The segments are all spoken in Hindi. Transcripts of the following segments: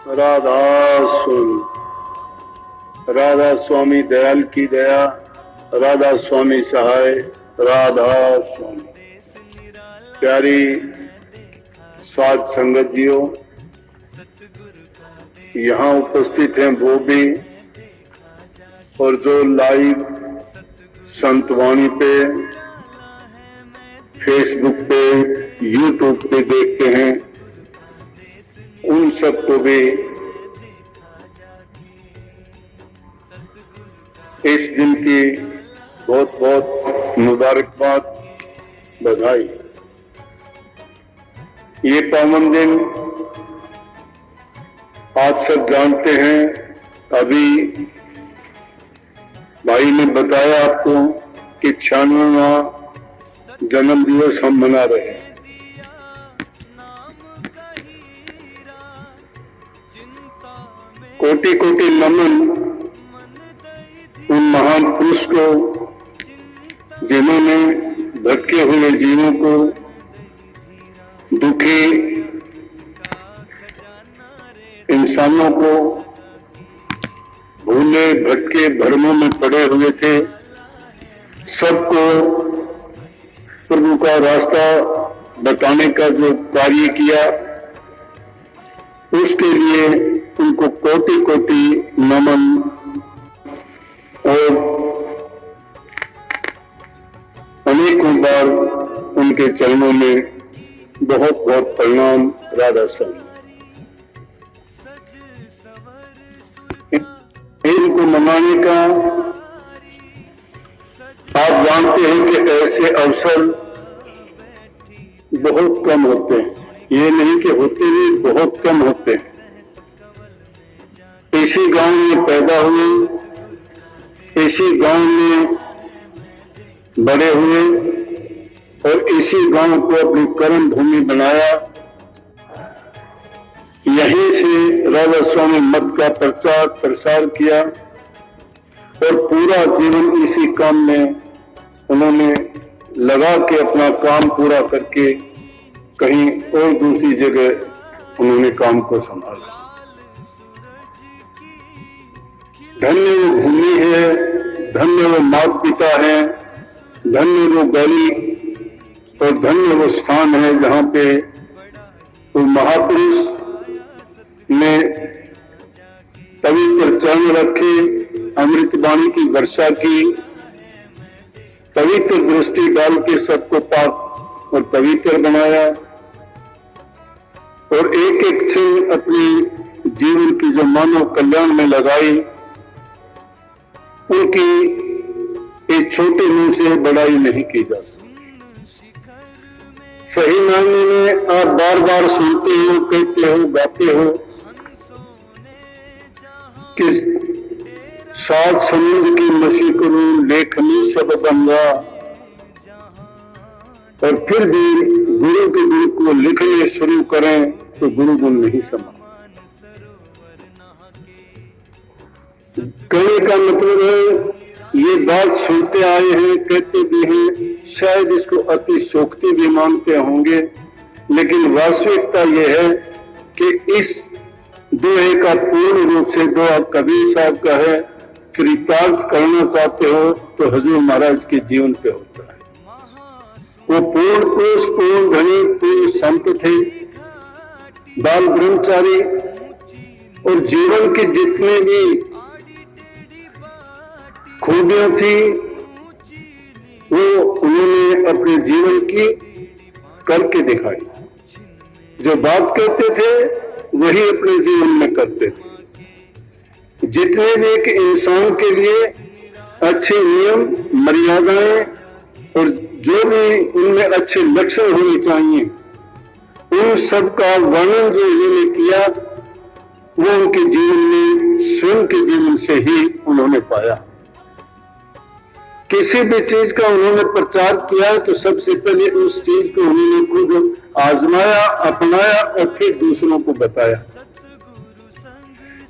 राधा स्वामी, राधा स्वामी दयाल की दया, राधा स्वामी सहाय, राधा स्वामी। प्यारी साध संगत जियो, यहाँ उपस्थित हैं वो भी, और जो लाइव संतवाणी पे, फेसबुक पे, यूट्यूब पे देखते हैं, उन सबको भी इस दिन की बहुत बहुत मुबारकबाद, बधाई। ये पावन दिन आप सब जानते हैं। अभी भाई ने बताया आपको कि 96वां जन्म दिवस हम मना रहे हैं। कोटि कोटि नमन उन महान पुरुष को जिन्होंने भटके हुए जीवों को, दुखी इंसानों को, भूले भटके भ्रमों में पड़े हुए थे, सबको प्रभु का रास्ता बताने का जो कार्य किया, उसके लिए उनको कोटि कोटि नमन और अनेकों बार उनके चरणों में बहुत बहुत प्रणाम। राधा स्वामी। इनको मनाने का आप जानते हैं कि ऐसे अवसर बहुत कम होते हैं। ये नहीं कि होते ही, बहुत कम होते हैं। इसी गांव में पैदा हुए, इसी गांव में बड़े हुए और इसी गांव को अपनी कर्म भूमि बनाया। यहीं से राधा स्वामी मत का प्रचार प्रसार किया और पूरा जीवन इसी काम में उन्होंने लगा के अपना काम पूरा करके कहीं और दूसरी जगह उन्होंने काम को संभाला। धन्य वो भूमि है, धन्य वो माता पिता है, धन्य वो गली और धन्य वो स्थान है जहाँ पे वो महापुरुष ने पवित्र चरण रखे, अमृत वाणी की वर्षा की, पवित्र दृष्टि डाल के सबको पाक और पवित्र बनाया और एक एक क्षण अपनी जीवन की जो मानव कल्याण में लगाई, उनकी एक छोटे मुंह से बड़ाई नहीं की जा सकती। सही मायने में आप बार बार सुनते हो, कहते हो, गाते हो कि सात समुद्र की मछली करूं, लेखनी सब गंगा, और फिर भी गुरु के गुरु को लिखने शुरू करें तो गुरु गुण नहीं समा। कहने का मतलब है, ये बात सुनते आए हैं, कहते भी हैं, शायद इसको अति शोक्ति भी मानते होंगे, लेकिन वास्तविकता यह है कि इस दोहे का पूर्ण रूप से दोहा कबीर साहब का है, चरितार्थ करना चाहते हो तो हजूर महाराज के जीवन पे होता है। वो पूर्ण पुरुष, पूर्ण धनी, पूर्ण संत थे, बाल ब्रह्मचारी, और जीवन के जितने भी खूबियां थी वो उन्होंने अपने जीवन की करके दिखाई। जो बात कहते थे वही अपने जीवन में करते थे। जितने भी एक इंसान के लिए अच्छे नियम, मर्यादाएं और जो भी उनमें अच्छे लक्षण होने चाहिए, उन सब का वर्णन जो उन्होंने किया वो उनके जीवन में, स्वयं के जीवन से ही उन्होंने पाया। किसी भी चीज का उन्होंने प्रचार किया तो सबसे पहले उस चीज को उन्होंने खुद आजमाया, अपनाया और फिर दूसरों को बताया।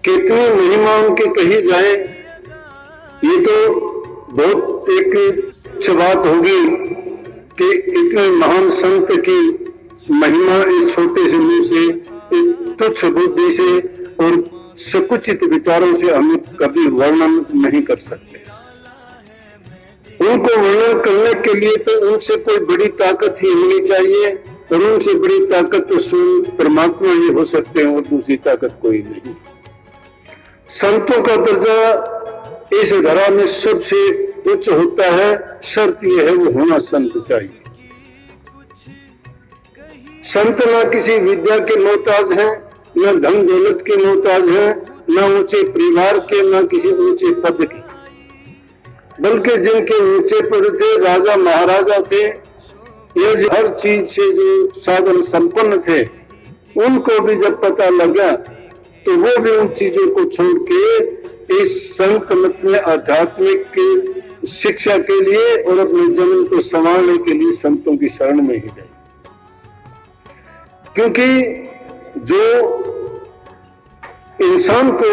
कितनी महिमा उनकी कही जाए, ये तो बहुत एक बात होगी कि इतने महान संत की महिमा इस छोटे से मुंह से, इस तुच्छ बुद्धि से और संकुचित विचारों से हम कभी वर्णन नहीं कर सकते। उनको वर्णन करने के लिए तो उनसे कोई बड़ी ताकत ही होनी चाहिए, और उनसे बड़ी ताकत तो स्वयं परमात्मा ही हो सकते हैं, और दूसरी ताकत कोई नहीं। संतों का दर्जा इस धरा में सबसे उच्च होता है। शर्त यह है वो होना संत चाहिए। संत न किसी विद्या के मोहताज हैं, न धन दौलत के मोहताज हैं, न ऊंचे परिवार के, न किसी ऊंचे पद के, बल्कि जिनके ऊंचे पद थे, राजा महाराजा थे, ये हर चीज से जो साधन संपन्न थे, उनको भी जब पता लगा तो वो भी उन चीजों को छोड़ के इस संत मत में आध्यात्मिक शिक्षा के लिए और अपने जीवन को संभालने के लिए संतों की शरण में ही गए। क्योंकि जो इंसान को